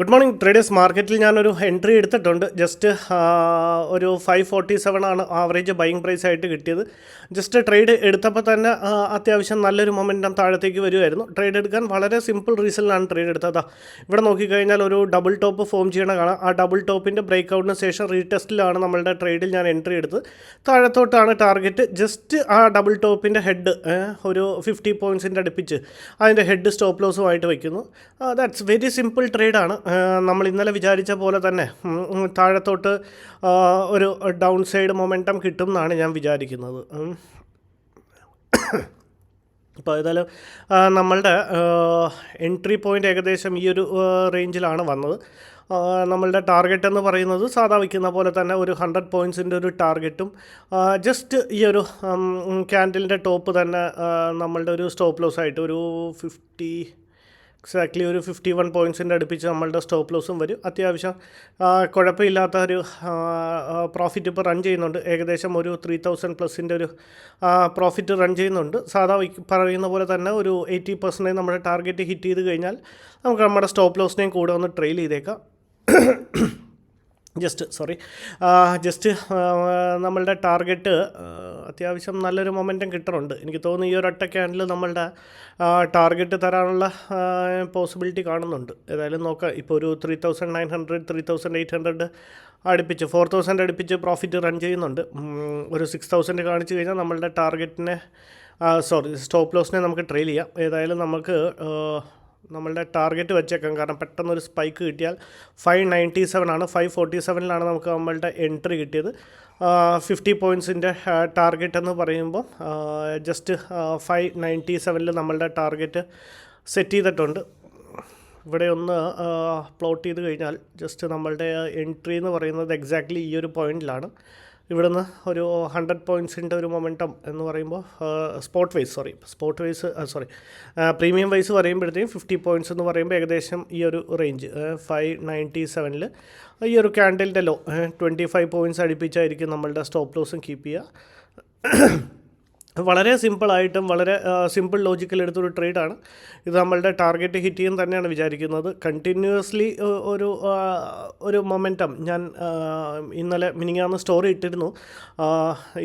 Good morning traders. മാർക്കറ്റിൽ ഞാനൊരു entry എടുത്തിട്ടുണ്ട്. ജസ്റ്റ് ഒരു 547 ആണ് ആവറേജ് ബൈയിങ് പ്രൈസ് ആയിട്ട് കിട്ടിയത്. ജസ്റ്റ് ട്രേഡ് എടുത്തപ്പോൾ തന്നെ അത്യാവശ്യം നല്ലൊരു മൊമെൻറ്റം താഴത്തേക്ക് വരുമായിരുന്നു. ട്രേഡ് എടുക്കാൻ വളരെ സിമ്പിൾ റീസണിലാണ് ട്രേഡ് എടുത്തത്. ഇവിടെ നോക്കിക്കഴിഞ്ഞാൽ ഒരു ഡബിൾ ടോപ്പ് ഫോം ചെയ്യണ കാണാം. ആ ഡബിൾ ടോപ്പിൻ്റെ ബ്രേക്ക് ഔട്ടിന് ശേഷം റീടെസ്റ്റിലാണ് നമ്മളുടെ ട്രേഡിൽ ഞാൻ എൻട്രി എടുത്തത്. താഴത്തോട്ടാണ് ടാർഗറ്റ്. ജസ്റ്റ് ആ ഡബിൾ ടോപ്പിൻ്റെ ഹെഡ് ഒരു 50 പോയിൻറ്റ്സിൻ്റെ അടുപ്പിച്ച് അതിൻ്റെ ഹെഡ് സ്റ്റോപ്പ് ലോസുമായിട്ട് വയ്ക്കുന്നു. ദാറ്റ്സ് വെരി സിമ്പിൾ ട്രേഡാണ്. നമ്മൾ ഇന്നലെ വിചാരിച്ച പോലെ തന്നെ താഴത്തോട്ട് ഒരു ഡൗൺ സൈഡ് മൊമെൻറ്റം കിട്ടും എന്നാണ് ഞാൻ വിചാരിക്കുന്നത്. അപ്പോൾ ഏതായാലും നമ്മളുടെ എൻട്രി പോയിൻ്റ് ഏകദേശം ഈ ഒരു റേഞ്ചിലാണ് വന്നത്. നമ്മളുടെ ടാർഗറ്റ് എന്ന് പറയുന്നത് സാധാ വയ്ക്കുന്ന പോലെ തന്നെ ഒരു 100 പോയിൻറ്റ്സിൻ്റെ ഒരു ടാർഗറ്റും ജസ്റ്റ് ഈ ഒരു ക്യാൻഡിലിൻ്റെ ടോപ്പ് തന്നെ നമ്മളുടെ ഒരു സ്റ്റോപ്പ് ലോസ് ആയിട്ട് ഒരു എക്സാക്ട്ലി ഒരു 51 പോയിൻറ്റ്സിൻ്റെ അടുപ്പിച്ച് നമ്മളുടെ സ്റ്റോപ്പ് ലോസും വരും. അത്യാവശ്യം കുഴപ്പമില്ലാത്ത ഒരു പ്രോഫിറ്റ് ഇപ്പോൾ റൺ ചെയ്യുന്നുണ്ട്. ഏകദേശം ഒരു 3000+ ഒരു പ്രോഫിറ്റ് റൺ ചെയ്യുന്നുണ്ട്. സാധാ പറയുന്ന പോലെ തന്നെ ഒരു 80% നമ്മുടെ ടാർഗറ്റ് ഹിറ്റ് ചെയ്ത് കഴിഞ്ഞാൽ നമുക്ക് നമ്മുടെ സ്റ്റോപ്പ് ലോസിനെയും കൂടെ ഒന്ന് ട്രെയിൽ ചെയ്തേക്കാം. ജസ്റ്റ് നമ്മളുടെ ടാർഗറ്റ് അത്യാവശ്യം നല്ലൊരു മൊമെൻറ്റം കിട്ടുന്നുണ്ട്. എനിക്ക് തോന്നുന്നു ഈ ഒരൊറ്റ ക്യാൻഡിൽ നമ്മളുടെ ടാർഗറ്റ് തരാനുള്ള പോസിബിലിറ്റി കാണുന്നുണ്ട്. ഏതായാലും നോക്കാം. ഇപ്പോൾ ഒരു 3900 3800 അടുപ്പിച്ച് 4000 അടുപ്പിച്ച് പ്രോഫിറ്റ് റൺ ചെയ്യുന്നുണ്ട്. ഒരു 6000 കാണിച്ചു കഴിഞ്ഞാൽ നമ്മളുടെ ടാർഗറ്റിനെ സ്റ്റോപ്പ് ലോസിനെ നമുക്ക് ട്രെയിൽ ചെയ്യാം. ഏതായാലും നമുക്ക് നമ്മളുടെ ടാർഗറ്റ് വെച്ചേക്കാം. കാരണം പെട്ടെന്നൊരു സ്പൈക്ക് കിട്ടിയാൽ 597 ആണ്. 547 നമുക്ക് നമ്മളുടെ എൻട്രി കിട്ടിയത്. 50 പോയിൻറ്റ്സിൻ്റെ ടാർഗറ്റ് എന്ന് പറയുമ്പോൾ ജസ്റ്റ് 597 നമ്മളുടെ ടാർഗറ്റ് സെറ്റ് ചെയ്തിട്ടുണ്ട്. ഇവിടെ ഒന്ന് പ്ലോട്ട് ചെയ്ത് കഴിഞ്ഞാൽ ജസ്റ്റ് നമ്മളുടെ എൻട്രി എന്ന് പറയുന്നത് എക്സാക്ട്ലി ഈ ഒരു പോയിൻറ്റിലാണ്. ഇവിടുന്ന് ഒരു 100 പോയിൻറ്റ്സിൻ്റെ ഒരു മൊമെൻറ്റം എന്ന് പറയുമ്പോൾ പ്രീമിയം വൈസ് പറയുമ്പോഴത്തേക്കും 50 പോയിൻറ്റ്സ് എന്ന് പറയുമ്പോൾ ഏകദേശം ഈ ഒരു റേഞ്ച് 597 ഈ ഒരു ക്യാൻഡലിൻ്റെ ലോ 25 പോയിൻറ്റ്സ് അടുപ്പിച്ചായിരിക്കും നമ്മളുടെ സ്റ്റോപ്പ് ലോസും കീപ്പ് ചെയ്യുക. വളരെ സിമ്പിളായിട്ടും വളരെ സിമ്പിൾ ലോജിക്കൽ എടുത്തൊരു ട്രേഡാണ് ഇത്. നമ്മളുടെ ടാർഗറ്റ് ഹിറ്റ് ചെയ്യും തന്നെയാണ് വിചാരിക്കുന്നത്. കണ്ടിന്യൂസ്ലി ഒരു മൊമെൻറ്റം ഞാൻ ഇന്നലെ മിനിങ്ങാന്ന് സ്റ്റോറി ഇട്ടിരുന്നു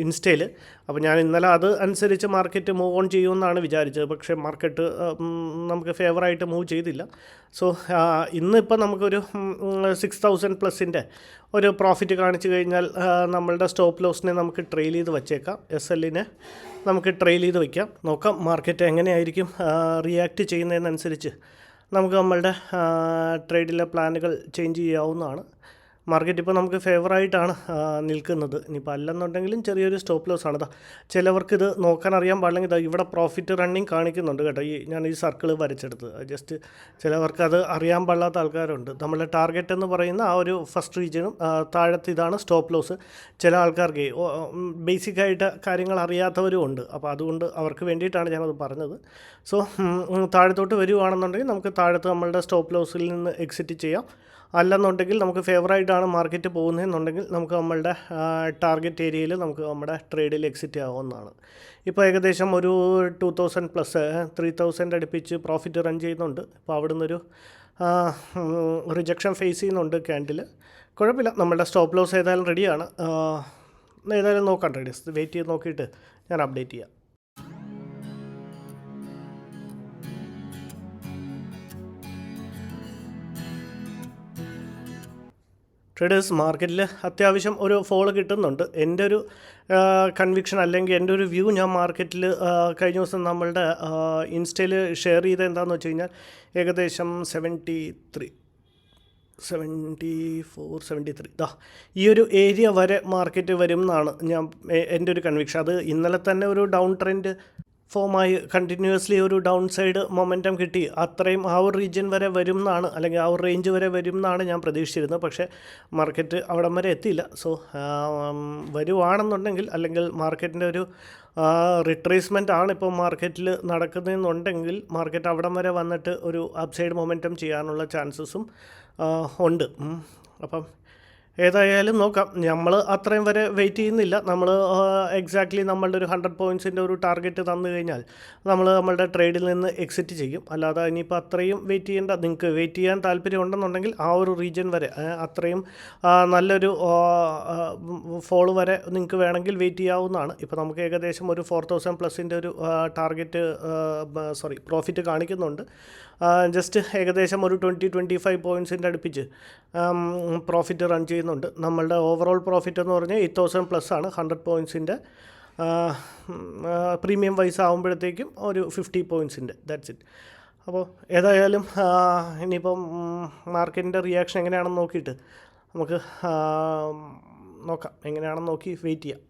ഇൻസ്റ്റയിൽ. അപ്പോൾ ഞാൻ ഇന്നലെ അത് അനുസരിച്ച് മാർക്കറ്റ് മൂവ് ഓൺ ചെയ്യുമെന്നാണ് വിചാരിച്ചത്. പക്ഷേ മാർക്കറ്റ് നമുക്ക് ഫേവറായിട്ട് മൂവ് ചെയ്തില്ല. സോ ഇന്നിപ്പോൾ നമുക്കൊരു 6000+ ഒരു പ്രോഫിറ്റ് കാണിച്ചു കഴിഞ്ഞാൽ നമ്മളുടെ സ്റ്റോപ്പ് ലോസിനെ നമുക്ക് ട്രെയിൽ ചെയ്ത് വച്ചേക്കാം. SLനെ നമുക്ക് ട്രെയിൽ ചെയ്ത് വയ്ക്കാം. നോക്കാം മാർക്കറ്റ് എങ്ങനെയായിരിക്കും റിയാക്ട് ചെയ്യുന്നതിനനുസരിച്ച് നമുക്ക് നമ്മളുടെ ട്രേഡിലെ പ്ലാനുകൾ ചേഞ്ച് ചെയ്യാവുന്നതാണ്. മാർക്കറ്റ് ഇപ്പോൾ നമുക്ക് ഫേവറായിട്ടാണ് നിൽക്കുന്നത്. ഇനിയിപ്പോൾ അല്ലെന്നുണ്ടെങ്കിലും ചെറിയൊരു സ്റ്റോപ്പ് ലോസ് ആണ്. ചിലവർക്കിത് നോക്കാൻ അറിയാൻ പാടില്ലെങ്കിൽ ഇവിടെ പ്രോഫിറ്റ് റണ്ണിങ് കാണിക്കുന്നുണ്ട് കേട്ടോ. ഞാൻ ഈ സർക്കിൾ വരച്ചെടുത്ത് ജസ്റ്റ് ചിലവർക്ക് അത് അറിയാൻ പാടില്ലാത്ത ആൾക്കാരുണ്ട്. നമ്മളുടെ ടാർഗറ്റ് എന്ന് പറയുന്ന ആ ഒരു ഫസ്റ്റ് റീജിയനും താഴത്ത് ഇതാണ് സ്റ്റോപ്പ് ലോസ്. ചില ആൾക്കാർക്ക് ബേസിക്കായിട്ട് കാര്യങ്ങൾ അറിയാത്തവരും ഉണ്ട്. അപ്പോൾ അതുകൊണ്ട് അവർക്ക് വേണ്ടിയിട്ടാണ് ഞാനത് പറഞ്ഞത്. സോ താഴത്തോട്ട് വരുവാണെന്നുണ്ടെങ്കിൽ നമുക്ക് താഴത്ത് നമ്മളുടെ സ്റ്റോപ്പ് ലോസിൽ നിന്ന് എക്സിറ്റ് ചെയ്യാം. അല്ലെന്നുണ്ടെങ്കിൽ നമുക്ക് ഫേവറായിട്ടാണ് മാർക്കറ്റ് പോകുന്നതെന്നുണ്ടെങ്കിൽ നമുക്ക് നമ്മളുടെ ടാർഗറ്റ് ഏരിയയിൽ നമുക്ക് നമ്മുടെ ട്രേഡിൽ എക്സിറ്റ് ആവുന്നതാണ്. ഇപ്പോൾ ഏകദേശം ഒരു 2000+ 3000 അടുപ്പിച്ച് പ്രോഫിറ്റ് റൺ ചെയ്യുന്നുണ്ട്. ഇപ്പോൾ അവിടെ നിന്നൊരു റിജക്ഷൻ ഫേസ് ചെയ്യുന്നുണ്ട് ക്യാൻഡിൽ. കുഴപ്പമില്ല, നമ്മളുടെ സ്റ്റോപ്പ് ലോസ് ഏതായാലും റെഡിയാണ്. ഏതായാലും നോക്കാം ട്രേഡേഴ്സ്, വെയിറ്റ് ചെയ്ത് നോക്കിയിട്ട് ഞാൻ അപ്ഡേറ്റ് ചെയ്യാം. ട്രേഡേഴ്സ്, മാർക്കറ്റിൽ അത്യാവശ്യം ഒരു ഫോൾ കിട്ടുന്നുണ്ട്. എൻ്റെ ഒരു കൺവിക്ഷൻ അല്ലെങ്കിൽ എൻ്റെ ഒരു വ്യൂ ഞാൻ മാർക്കറ്റിൽ കഴിഞ്ഞ ദിവസം നമ്മളുടെ ഇൻസ്റ്റയിൽ ഷെയർ ചെയ്ത് എന്താണെന്ന് വെച്ച് കഴിഞ്ഞാൽ ഏകദേശം 73 74 73 ഈ ഒരു ഏരിയ വരെ മാർക്കറ്റ് വരും എന്നാണ് എൻ്റെ ഒരു കൺവിക്ഷൻ. അത് ഇന്നലെ തന്നെ ഒരു ഡൗൺ ട്രെൻഡ് ഫോമായി കണ്ടിന്യൂസ്ലി ഒരു ഡൗൺ സൈഡ് മൊമെൻറ്റം കിട്ടി. അത്രയും ആ ഒരു റീജിയൻ വരെ വരും എന്നാണ്, അല്ലെങ്കിൽ ആ ഒരു റേഞ്ച് വരെ വരും എന്നാണ് ഞാൻ പ്രതീക്ഷിച്ചിരുന്നത്. പക്ഷേ മാർക്കറ്റ് അവിടം വരെ എത്തിയില്ല. സോ വരുവാണെന്നുണ്ടെങ്കിൽ അല്ലെങ്കിൽ മാർക്കറ്റിൻ്റെ ഒരു റിട്രേസ്മെൻ്റ് ആണ് ഇപ്പോൾ മാർക്കറ്റിൽ നടക്കുന്നതെന്നുണ്ടെങ്കിൽ മാർക്കറ്റ് അവിടം വരെ വന്നിട്ട് ഒരു അപ്സൈഡ് മൊമെൻറ്റം ചെയ്യാനുള്ള ചാൻസസും ഉണ്ട്. അപ്പം ഏതായാലും നോക്കാം. നമ്മൾ അത്രയും വരെ വെയിറ്റ് ചെയ്യുന്നില്ല. നമ്മൾ എക്സാക്ട്ലി നമ്മളുടെ ഒരു 100 പോയിൻറ്റ്സിൻ്റെ ഒരു ടാർഗറ്റ് തന്നു കഴിഞ്ഞാൽ നമ്മൾ നമ്മളുടെ ട്രേഡിൽ നിന്ന് എക്സിറ്റ് ചെയ്യും. അല്ലാതെ ഇനിയിപ്പോൾ അത്രയും വെയിറ്റ് ചെയ്യേണ്ട, നിങ്ങൾക്ക് വെയിറ്റ് ചെയ്യാൻ താല്പര്യം ഉണ്ടെന്നുണ്ടെങ്കിൽ ആ ഒരു റീജിയൻ വരെ അത്രയും നല്ലൊരു ഫോൾ വരെ നിങ്ങൾക്ക് വേണമെങ്കിൽ വെയിറ്റ് ചെയ്യാവുന്നതാണ്. ഇപ്പോൾ നമുക്ക് ഏകദേശം ഒരു 4000 പ്ലസിൻ്റെ ഒരു ടാർഗറ്റ് പ്രോഫിറ്റ് കാണിക്കുന്നുണ്ട്. ജസ്റ്റ് ഏകദേശം ഒരു 20-25 പോയിൻറ്റ്സിൻ്റെ അടുപ്പിച്ച് പ്രോഫിറ്റ് റൺ ചെയ്യുന്നുണ്ട്. നമ്മളുടെ ഓവറോൾ പ്രോഫിറ്റ് എന്ന് പറഞ്ഞാൽ 8000 പ്ലസ് ആണ്. 100 പോയിൻറ്റ്സിൻ്റെ പ്രീമിയം വൈസ് ആകുമ്പോഴത്തേക്കും ഒരു 50 പോയിൻറ്റ്സിൻ്റെ, ദാറ്റ്സ് ഇറ്റ്. അപ്പോൾ ഏതായാലും ഇനിയിപ്പം മാർക്കറ്റിൻ്റെ റിയാക്ഷൻ എങ്ങനെയാണെന്ന് നോക്കിയിട്ട് നമുക്ക് നോക്കാം. എങ്ങനെയാണെന്ന് നോക്കി വെയിറ്റ് ചെയ്യാം.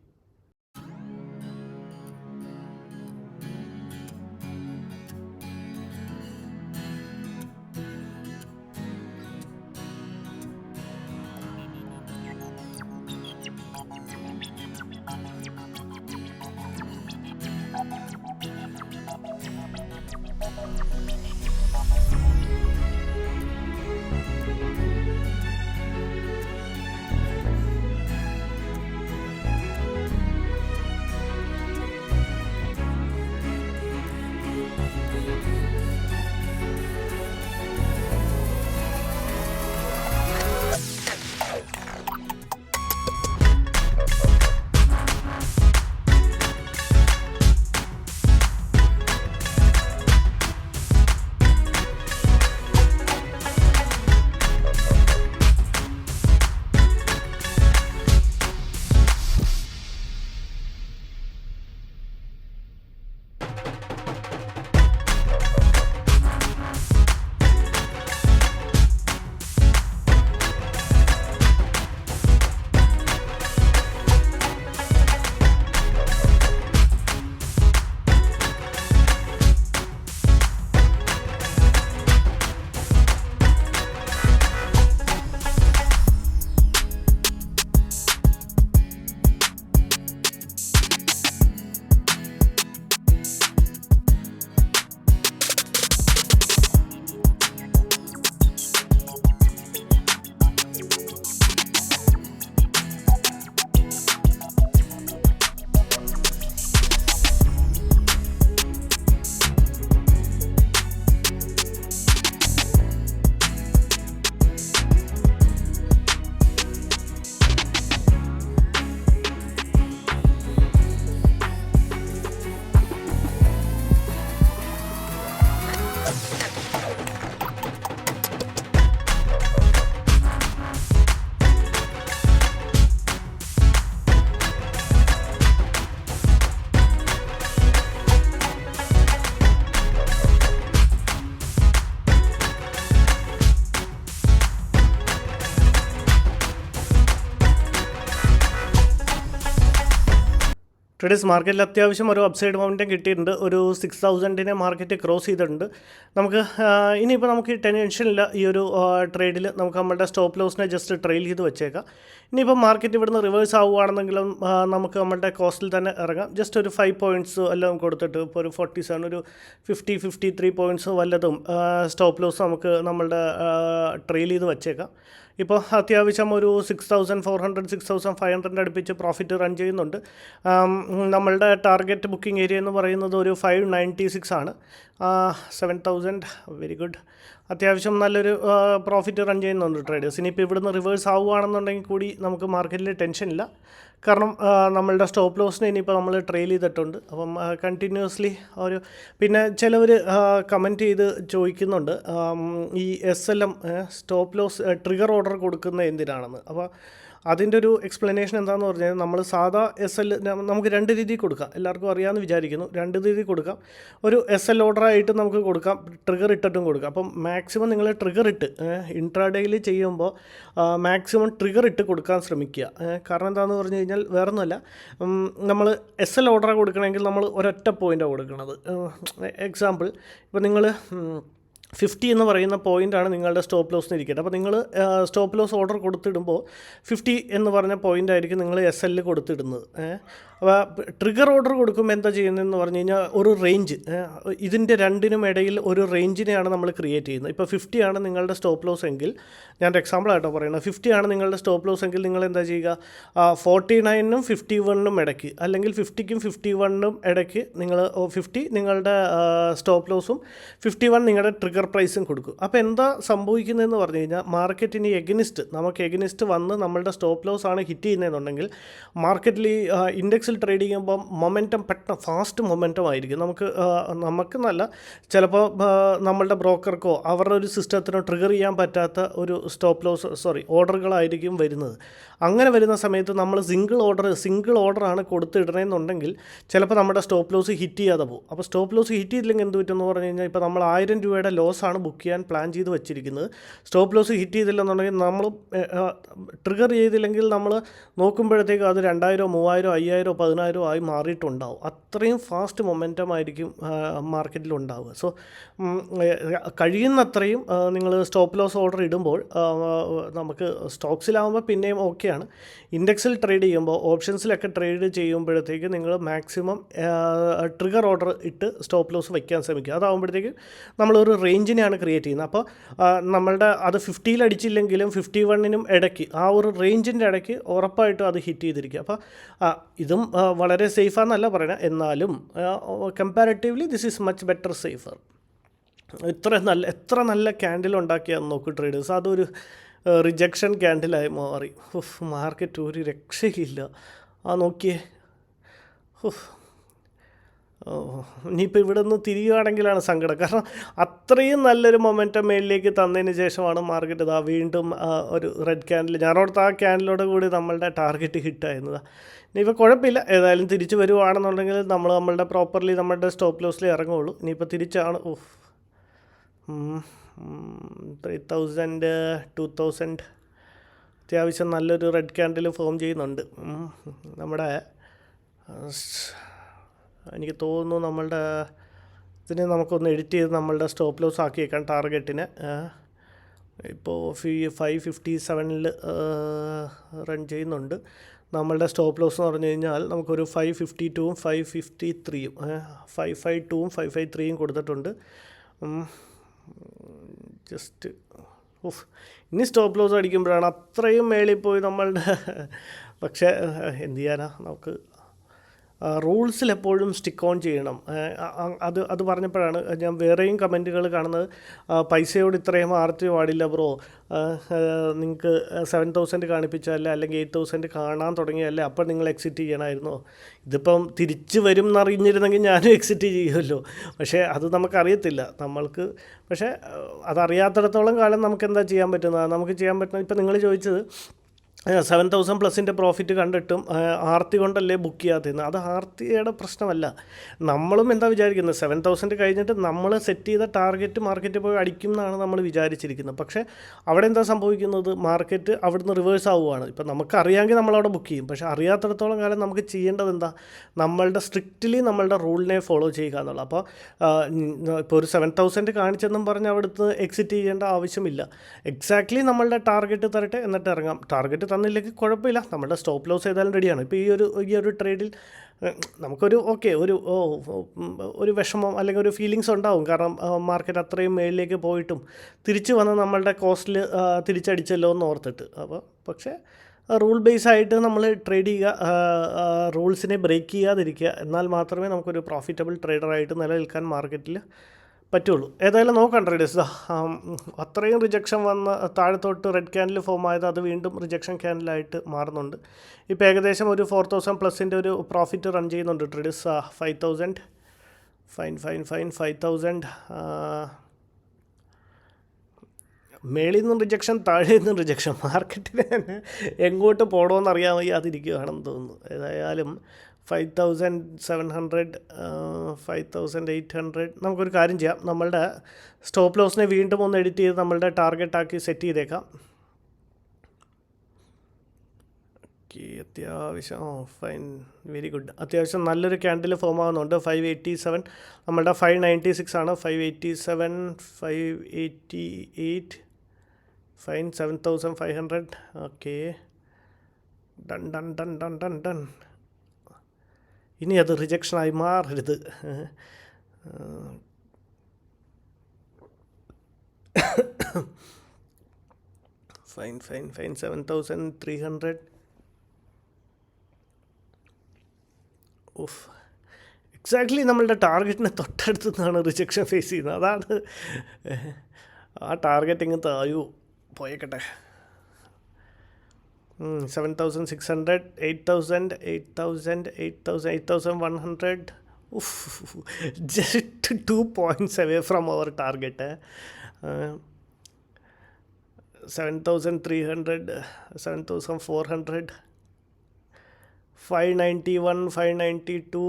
ട്രേഡേഴ്സ് മാർക്കറ്റിൽ അത്യാവശ്യം ഒരു അപ്സൈഡ് മൊമെൻറ്റം കിട്ടിയിട്ടുണ്ട്. ഒരു 6000-നെ മാർക്കറ്റ് ക്രോസ് ചെയ്തിട്ടുണ്ട്. നമുക്ക് ഇനിയിപ്പോൾ നമുക്ക് ടെൻഷനില്ല. ഈ ഒരു ട്രേഡിൽ നമുക്ക് നമ്മുടെ സ്റ്റോപ്പ് ലോസിനെ ജസ്റ്റ് ട്രെയിൽ ചെയ്ത് വെച്ചേക്കാം. ഇനിയിപ്പോൾ മാർക്കറ്റ് ഇവിടുന്ന് റിവേഴ്സ് ആവുകയാണെന്നെങ്കിലും നമുക്ക് നമ്മുടെ കോസ്റ്റിൽ തന്നെ ഇറങ്ങാം. ജസ്റ്റ് ഒരു 5 പോയിൻറ്റ്സ് എല്ലാം കൊടുത്തിട്ട് ഇപ്പോൾ ഒരു 47 ഒരു 50-53 പോയിൻറ്റ്സ് വല്ലതും സ്റ്റോപ്പ് ലോസ് നമുക്ക് നമ്മളുടെ ട്രെയിൽ ചെയ്ത് വെച്ചേക്കാം. ഇപ്പോൾ അത്യാവശ്യം ഒരു 6400-6500 അടുപ്പിച്ച് പ്രോഫിറ്റ് റൺ ചെയ്യുന്നുണ്ട്. നമ്മളുടെ ടാർഗറ്റ് ബുക്കിംഗ് ഏരിയ എന്ന് പറയുന്നത് ഒരു 596 ആണ്. 7000 വെരി ഗുഡ്. അത്യാവശ്യം നല്ലൊരു പ്രോഫിറ്റ് റൺ ചെയ്യുന്നുണ്ട് ട്രേഡേഴ്സ്. ഇനിയിപ്പോൾ ഇവിടുന്ന് റിവേഴ്സ് ആവുകയാണെന്നുണ്ടെങ്കിൽ കൂടി നമുക്ക് മാർക്കറ്റിൽ ടെൻഷനില്ല. കാരണം നമ്മളുടെ സ്റ്റോപ്പ് ലോസിനെ ഇനിയിപ്പോൾ നമ്മൾ ട്രെയിൽ ചെയ്തിട്ടുണ്ട്. അപ്പം കണ്ടിന്യൂസ്ലി ഒരു പിന്നെ ചിലവർ കമൻറ്റ് ചെയ്ത് ചോദിക്കുന്നുണ്ട് ഈ SLM stop loss trigger order കൊടുക്കുന്നത് എന്തിനാണെന്ന്. അപ്പോൾ അതിൻ്റെ ഒരു എക്സ്പ്ലനേഷൻ എന്താണെന്ന് പറഞ്ഞാൽ നമ്മൾ സാധാ SL നമുക്ക് 2 രീതിയിൽ കൊടുക്കാം. എല്ലാവർക്കും അറിയാമെന്ന് വിചാരിക്കുന്നു. 2 രീതിയിൽ കൊടുക്കാം. ഒരു SL ഓർഡറായിട്ട് നമുക്ക് കൊടുക്കാം, ട്രിഗർ ഇട്ടിട്ടും കൊടുക്കാം. അപ്പം മാക്സിമം നിങ്ങൾ ട്രിഗർ ഇട്ട് ഇൻട്രാഡേയിൽ ചെയ്യുമ്പോൾ മാക്സിമം ട്രിഗർ ഇട്ട് കൊടുക്കാൻ ശ്രമിക്കുക. കാരണം എന്താണെന്ന് പറഞ്ഞു കഴിഞ്ഞാൽ വേറൊന്നുമല്ല, നമ്മൾ SL ഓർഡർ കൊടുക്കണമെങ്കിൽ നമ്മൾ ഒരൊറ്റ പോയിൻ്റാണ് കൊടുക്കുന്നത്. എക്സാമ്പിൾ ഇപ്പോൾ നിങ്ങൾ 50 എന്ന് പറയുന്ന പോയിൻ്റാണ് നിങ്ങളുടെ സ്റ്റോപ്പ് ലോസ് ഇരിക്കുന്നത്. അപ്പോൾ നിങ്ങൾ സ്റ്റോപ്പ് ലോസ് ഓർഡർ കൊടുത്തിടുമ്പോൾ 50 എന്ന് പറഞ്ഞ പോയിൻ്റ് ആയിരിക്കും നിങ്ങൾ SL കൊടുത്തിടുന്നത്. അപ്പോൾ ട്രിഗർ ഓർഡർ കൊടുക്കുമ്പോൾ എന്താ ചെയ്യുന്നതെന്ന് പറഞ്ഞു കഴിഞ്ഞാൽ ഒരു റേഞ്ച്, ഇതിൻ്റെ രണ്ടിനും ഇടയിൽ ഒരു റേഞ്ചിനെയാണ് നമ്മൾ ക്രിയേറ്റ് ചെയ്യുന്നത്. ഇപ്പോൾ 50 ആണ് നിങ്ങളുടെ സ്റ്റോപ്പ് ലോസ് എങ്കിൽ, ഞാൻ ഒരു എക്സാമ്പിളായിട്ടോ പറയുന്നത്, 50 ആണ് നിങ്ങളുടെ സ്റ്റോപ്പ് ലോസ് എങ്കിൽ നിങ്ങൾ എന്താ ചെയ്യുക, 49നും 51നും ഇടയ്ക്ക്, അല്ലെങ്കിൽ 50ക്കും 51നും ഇടയ്ക്ക് നിങ്ങൾ 50 നിങ്ങളുടെ സ്റ്റോപ്പ് ലോസും 51 നിങ്ങളുടെ ട്രിഗർ പ്രൈസും കൊടുക്കും. അപ്പോൾ എന്താ സംഭവിക്കുന്നതെന്ന് പറഞ്ഞു കഴിഞ്ഞാൽ മാർക്കറ്റിന് നമുക്ക് എഗനിസ്റ്റ് വന്ന് നമ്മളുടെ സ്റ്റോപ്പ് ലോസ് ആണ് ഹിറ്റ് ചെയ്യുന്നതെന്നുണ്ടെങ്കിൽ മാർക്കറ്റിൽ ഇൻഡെക്സിൽ ട്രേഡ് ചെയ്യുമ്പോൾ മൊമെൻറ്റം പെട്ടെന്ന് ഫാസ്റ്റ് മൊമെൻറ്റം ആയിരിക്കും. നമുക്ക് നല്ല ചിലപ്പോൾ നമ്മളുടെ ബ്രോക്കർക്കോ അവരുടെ ഒരു സിസ്റ്റത്തിനോ ട്രിഗർ ചെയ്യാൻ പറ്റാത്ത ഒരു ഓർഡറുകളായിരിക്കും വരുന്നത്. അങ്ങനെ വരുന്ന സമയത്ത് നമ്മൾ സിംഗിൾ ഓർഡറാണ് കൊടുത്തിടണമെന്നുണ്ടെങ്കിൽ ചിലപ്പോൾ നമ്മുടെ സ്റ്റോപ്പ് ലോസ് ഹിറ്റ് ചെയ്യാതെ പോകും. അപ്പോൾ സ്റ്റോപ്പ് ലോസ് ഹിറ്റ് ചെയ്തില്ലെങ്കിൽ എന്ത് പറ്റുമെന്ന് പറഞ്ഞു കഴിഞ്ഞാൽ, ഇപ്പോൾ നമ്മൾ 1000 രൂപയുടെ ലോസാണ് ബുക്ക് ചെയ്യാൻ പ്ലാൻ ചെയ്ത് വെച്ചിരിക്കുന്നത്, സ്റ്റോപ്പ് ലോസ് ഹിറ്റ് ചെയ്തില്ലെന്നുണ്ടെങ്കിൽ നമ്മൾ ട്രിഗർ ചെയ്തില്ലെങ്കിൽ നമ്മൾ നോക്കുമ്പോഴത്തേക്ക് അത് 2000, 3000, 5000, 10000 ആയി മാറിയിട്ടുണ്ടാവും. അത്രയും ഫാസ്റ്റ് മൊമെൻറ്റം ആയിരിക്കും മാർക്കറ്റിൽ ഉണ്ടാവുക. സോ കഴിയുന്നത്രയും നിങ്ങൾ സ്റ്റോപ്പ് ലോസ് ഓർഡർ ഇടുമ്പോൾ നമുക്ക് സ്റ്റോക്സിലാവുമ്പോൾ പിന്നെയും ഓക്കെയാണ്. ഇൻഡെക്സിൽ ട്രേഡ് ചെയ്യുമ്പോൾ, ഓപ്ഷൻസിലൊക്കെ ട്രേഡ് ചെയ്യുമ്പോഴത്തേക്ക് നിങ്ങൾ മാക്സിമം ട്രിഗർ ഓർഡർ ഇട്ട് സ്റ്റോപ്പ് ലോസ് വയ്ക്കാൻ ശ്രമിക്കുക. അതാകുമ്പോഴത്തേക്ക് നമ്മളൊരു റേഞ്ചിനെയാണ് ക്രിയേറ്റ് ചെയ്യുന്നത്. അപ്പോൾ നമ്മളുടെ അത് 50 അടിച്ചില്ലെങ്കിലും 51നും ഇടയ്ക്ക്, ആ ഒരു റേഞ്ചിൻ്റെ ഇടയ്ക്ക് ഉറപ്പായിട്ടും അത് ഹിറ്റ് ചെയ്തിരിക്കുക. അപ്പോൾ ഇതും വളരെ സേഫാണെന്നല്ല പറയണത്, എന്നാലും comparatively this is much better safer. എത്ര നല്ല ക്യാൻഡിൽ ഉണ്ടാക്കിയാന്ന് നോക്കൂ ട്രേഡേഴ്സ്. അതൊരു റിജക്ഷൻ ക്യാൻഡിലായി മാറി. മാർക്കറ്റ് ഒരു രക്ഷയില്ല. നോക്കിയേ. ഇനിയിപ്പോൾ ഇവിടെ നിന്ന് തിരിയുകയാണെങ്കിലാണ് സങ്കടം. കാരണം അത്രയും നല്ലൊരു മൊമെൻറ്റം മേളിലേക്ക് തന്നതിന് ശേഷമാണ് മാർക്കറ്റ് വീണ്ടും ഒരു റെഡ് ക്യാൻഡിൽ, ഞാനോടത്ത് ആ ക്യാൻഡിലോട് കൂടി നമ്മളുടെ ടാർഗറ്റ് ഹിറ്റായിരുന്നത്. ഇനിയിപ്പോൾ കുഴപ്പമില്ല, ഏതായാലും തിരിച്ച് വരുവാണെന്നുണ്ടെങ്കിൽ നമ്മളുടെ പ്രോപ്പർലി നമ്മളുടെ സ്റ്റോപ്പ് ലോസിൽ ഇറങ്ങുള്ളൂ. ഇനിയിപ്പോൾ തിരിച്ചാണ് 3000, 2000 അത്യാവശ്യം നല്ലൊരു റെഡ് ക്യാൻഡിൽ ഫോം ചെയ്യുന്നുണ്ട്. നമ്മുടെ എനിക്ക് തോന്നുന്നു നമ്മളുടെ ഇതിനെ നമുക്കൊന്ന് എഡിറ്റ് ചെയ്ത് നമ്മളുടെ സ്റ്റോപ്പ് ലോസ് ആക്കിയേക്കാം ടാർഗറ്റിന്. ഇപ്പോൾ 557 റൺ ചെയ്യുന്നുണ്ട്. നമ്മളുടെ സ്റ്റോപ്പ് ലോസ് എന്ന് പറഞ്ഞു കഴിഞ്ഞാൽ നമുക്കൊരു 552ഉം 553ഉം 552ഉം 553ഉം കൊടുത്തിട്ടുണ്ട്. ജസ്റ്റ് ഇനി സ്റ്റോപ്പ് ലോസ് അടിക്കുമ്പോഴാണ് അത്രയും മേളിൽ പോയി നമ്മളുടെ. പക്ഷേ എന്ത് ചെയ്യാനാ, നമുക്ക് റൂൾസിൽ എപ്പോഴും സ്റ്റിക്ക് ഓൺ ചെയ്യണം. അത് പറഞ്ഞപ്പോഴാണ് ഞാൻ വേറെയും കമൻറ്റുകൾ കാണുന്നത്, പൈസയോട് ഇത്രയും ആർത്തി പാടില്ല ബ്രോ, നിങ്ങൾക്ക് 7000 കാണിപ്പിച്ചല്ലേ അല്ലെങ്കിൽ 8000 കാണാൻ തുടങ്ങിയല്ലേ, അപ്പോൾ നിങ്ങൾ എക്സിറ്റ് ചെയ്യണമായിരുന്നോ? ഇതിപ്പം തിരിച്ച് വരും എന്നറിഞ്ഞിരുന്നെങ്കിൽ ഞാനും എക്സിറ്റ് ചെയ്യുമല്ലോ. പക്ഷേ അത് നമുക്കറിയത്തില്ല. പക്ഷേ അതറിയാത്തിടത്തോളം കാലം നമുക്ക് എന്താ ചെയ്യാൻ പറ്റുന്നത്? നമുക്ക് ചെയ്യാൻ പറ്റുന്നത്, ഇപ്പം നിങ്ങൾ ചോദിച്ചത് 7000+ പ്രോഫിറ്റ് കണ്ടിട്ടും ആർത്തി കൊണ്ടല്ലേ ബുക്ക് ചെയ്യാത്തതെന്ന്. അത് ആർത്തിയുടെ പ്രശ്നമല്ല. നമ്മളും എന്താ വിചാരിക്കുന്നത്, 7000 കഴിഞ്ഞിട്ട് നമ്മൾ സെറ്റ് ചെയ്ത ടാർഗറ്റ് മാർക്കറ്റ് പോയി അടിക്കും എന്നാണ് നമ്മൾ വിചാരിച്ചിരിക്കുന്നത്. പക്ഷേ അവിടെ എന്താ സംഭവിക്കുന്നത്, മാർക്കറ്റ് അവിടുന്ന് റിവേഴ്സ് ആവുകയാണ്. ഇപ്പം നമുക്കറിയാമെങ്കിൽ നമ്മളവിടെ ബുക്ക് ചെയ്യും. പക്ഷേ അറിയാത്തിടത്തോളം കാലം നമുക്ക് ചെയ്യേണ്ടത് എന്താ, സ്ട്രിക്റ്റ്ലി നമ്മളുടെ റൂളിനെ ഫോളോ ചെയ്യുക എന്നുള്ളത്. അപ്പോൾ ഇപ്പോൾ ഒരു 7000 കാണിച്ചെന്നും പറഞ്ഞ് അവിടുന്ന് എക്സിറ്റ് ചെയ്യേണ്ട ആവശ്യമില്ല. എക്സാക്ട്ലി നമ്മളുടെ ടാർഗറ്റ് തരട്ടെ, എന്നിട്ട് ഇറങ്ങാം. ടാർഗറ്റ് തന്നില്ലെങ്കിൽ കുഴപ്പമില്ല, നമ്മുടെ സ്റ്റോപ്പ് ലോസ് ചെയ്താലും റെഡിയാണ്. ഇപ്പോൾ ഈ ഒരു ട്രേഡിൽ നമുക്കൊരു ഒരു വിഷമം അല്ലെങ്കിൽ ഒരു ഫീലിങ്സ് ഉണ്ടാവും. കാരണം മാർക്കറ്റ് അത്രയും മേളിലേക്ക് പോയിട്ടും തിരിച്ച് വന്ന് നമ്മളുടെ കോസ്റ്റിൽ തിരിച്ചടിച്ചല്ലോ എന്ന് ഓർത്തിട്ട്. പക്ഷേ റൂൾ ബേസ് ആയിട്ട് നമ്മൾ ട്രേഡ് ചെയ്യുക, റൂൾസിനെ ബ്രേക്ക് ചെയ്യാതിരിക്കുക. എന്നാൽ മാത്രമേ നമുക്കൊരു പ്രോഫിറ്റബിൾ ട്രേഡറായിട്ട് നിലനിൽക്കാൻ മാർക്കറ്റിൽ പറ്റുള്ളൂ. ഏതായാലും നോക്കാം ട്രേഡേഴ്സ്. അത്രയും റിജക്ഷൻ വന്ന് താഴത്തോട്ട് റെഡ് ക്യാൻഡിൽ ഫോം ആയത് അത് വീണ്ടും റിജക്ഷൻ ക്യാൻഡിലായിട്ട് മാറുന്നുണ്ട്. ഇപ്പോൾ ഏകദേശം ഒരു 4000+ ഒരു പ്രോഫിറ്റ് റൺ ചെയ്യുന്നുണ്ട് ട്രേഡേഴ്സ്. 5000 5000 മേളിൽ നിന്നും റിജക്ഷൻ, താഴെ നിന്നും റിജക്ഷൻ. മാർക്കറ്റിന് തന്നെ എങ്ങോട്ട് പോകണമെന്ന് അറിയാൻ വയ്യാതിരിക്കുകയാണെന്ന് തോന്നുന്നു. ഏതായാലും 5700, 5800. നമുക്കൊരു കാര്യം ചെയ്യാം, നമ്മളുടെ സ്റ്റോപ്പ് ലോസിനെ വീണ്ടും ഒന്ന് എഡിറ്റ് ചെയ്ത് നമ്മളുടെ ടാർഗറ്റാക്കി സെറ്റ് ചെയ്തേക്കാം. ഓക്കെ, അത്യാവശ്യം ഫൈൻ, വെരി ഗുഡ്. അത്യാവശ്യം നല്ലൊരു ക്യാൻഡിൽ ഫോം ആവുന്നുണ്ട്. 587 നമ്മളുടെ 596 ആണ്. 587, 588 fine, 7500. Okay, done done done done done done. ഇനി അത് റിജക്ഷനായി മാറരുത്. Fine fine fine, 7300. Off, exactly നമ്മളുടെ ടാർഗറ്റിന് തൊട്ടടുത്ത് നിന്നാണ് റിജക്ഷൻ ഫേസ് ചെയ്യുന്നത്. അതാണ് ആ ടാർഗറ്റ് ഇങ്ങ് താഴൂ പോയേക്കട്ടെ. 7600, 8000, 8000, 8000, 8100. Just 2 points away from our target. 7300, 7400, 591, 592.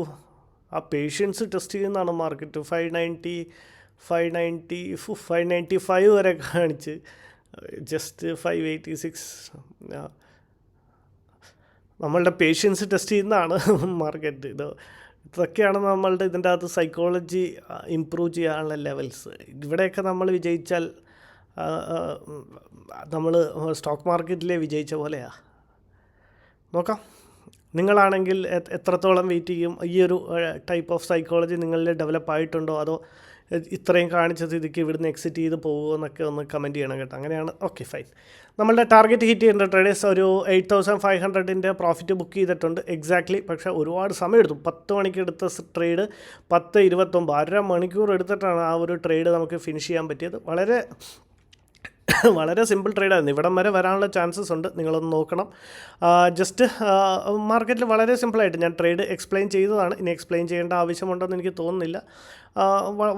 ആ പേഷ്യൻസ് ടെസ്റ്റ് ചെയ്യുന്നതാണ് മാർക്കറ്റ്. 590, 590, 595 വരെ കാണിച്ച് ജസ്റ്റ് 586. നമ്മളുടെ പേഷ്യൻസ് ടെസ്റ്റ് ചെയ്യുന്നതാണ് മാർക്കറ്റ്. ഇതൊക്കെയാണ് നമ്മളുടെ ഇതിൻ്റെ അകത്ത് സൈക്കോളജി ഇമ്പ്രൂവ് ചെയ്യാനുള്ള ലെവൽസ്. ഇവിടെയൊക്കെ നമ്മൾ വിജയിച്ചാൽ നമ്മൾ സ്റ്റോക്ക് മാർക്കറ്റിലെ വിജയിച്ച പോലെയാണ്. നോക്കാം, നിങ്ങളാണെങ്കിൽ എത്രത്തോളം വെയിറ്റ് ചെയ്യും? ഈ ഒരു ടൈപ്പ് ഓഫ് സൈക്കോളജി നിങ്ങളിൽ ഡെവലപ്പ് ആയിട്ടുണ്ടോ, അതോ ഇത്രയും കാണിച്ച സ്ഥിതിക്ക് ഇവിടുന്ന് എക്സിറ്റ് ചെയ്ത് പോകുമോ എന്നൊക്കെ ഒന്ന് കമൻറ്റ് ചെയ്യണം കേട്ടോ. അങ്ങനെയാണ്. Okay, fine. നമ്മളുടെ ടാർഗറ്റ് ഹിറ്റ് ചെയ്യേണ്ട ട്രേഡേഴ്സ് ഒരു 8500 പ്രോഫിറ്റ് ബുക്ക് ചെയ്തിട്ടുണ്ട് എക്സാക്ട്ലി. പക്ഷേ ഒരുപാട് സമയം എടുത്തു. 10 മണിക്ക് എടുത്ത ട്രേഡ് 10:29, അര മണിക്കൂർ എടുത്തിട്ടാണ് ആ ഒരു ട്രേഡ് നമുക്ക് ഫിനിഷ് ചെയ്യാൻ പറ്റിയത്. വളരെ സിമ്പിൾ ട്രേഡായിരുന്നു. ഇവിടം വരെ വരാനുള്ള ചാൻസസ് ഉണ്ട്, നിങ്ങളൊന്ന് നോക്കണം. ജസ്റ്റ് മാർക്കറ്റിൽ വളരെ സിമ്പിളായിട്ട് ഞാൻ ട്രേഡ് എക്സ്പ്ലെയിൻ ചെയ്തതാണ്. ഇനി എക്സ്പ്ലെയിൻ ചെയ്യേണ്ട ആവശ്യമുണ്ടെന്ന് എനിക്ക് തോന്നുന്നില്ല.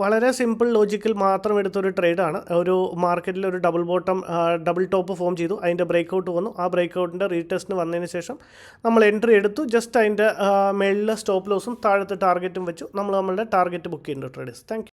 വളരെ സിമ്പിൾ ലോജിക്കൽ മാത്രം എടുത്തൊരു ട്രേഡാണ്. ഒരു മാർക്കറ്റിൽ ഒരു ഡബിൾ ടോപ്പ് ഫോം ചെയ്തു, അതിൻ്റെ ബ്രേക്കൗട്ട് വന്നു. ആ ബ്രേക്കൗട്ടിൻ്റെ റീടെസ്റ്റിന് വന്നതിന് ശേഷം നമ്മൾ എൻട്രി എടുത്തു. ജസ്റ്റ് അതിൻ്റെ മേളിൽ സ്റ്റോപ്പ് ലോസും താഴത്തെ ടാർഗറ്റും വെച്ചു നമ്മളുടെ ടാർഗറ്റ് ബുക്ക് ചെയ്യുന്നുണ്ട് ട്രേഡേഴ്സ്. താങ്ക്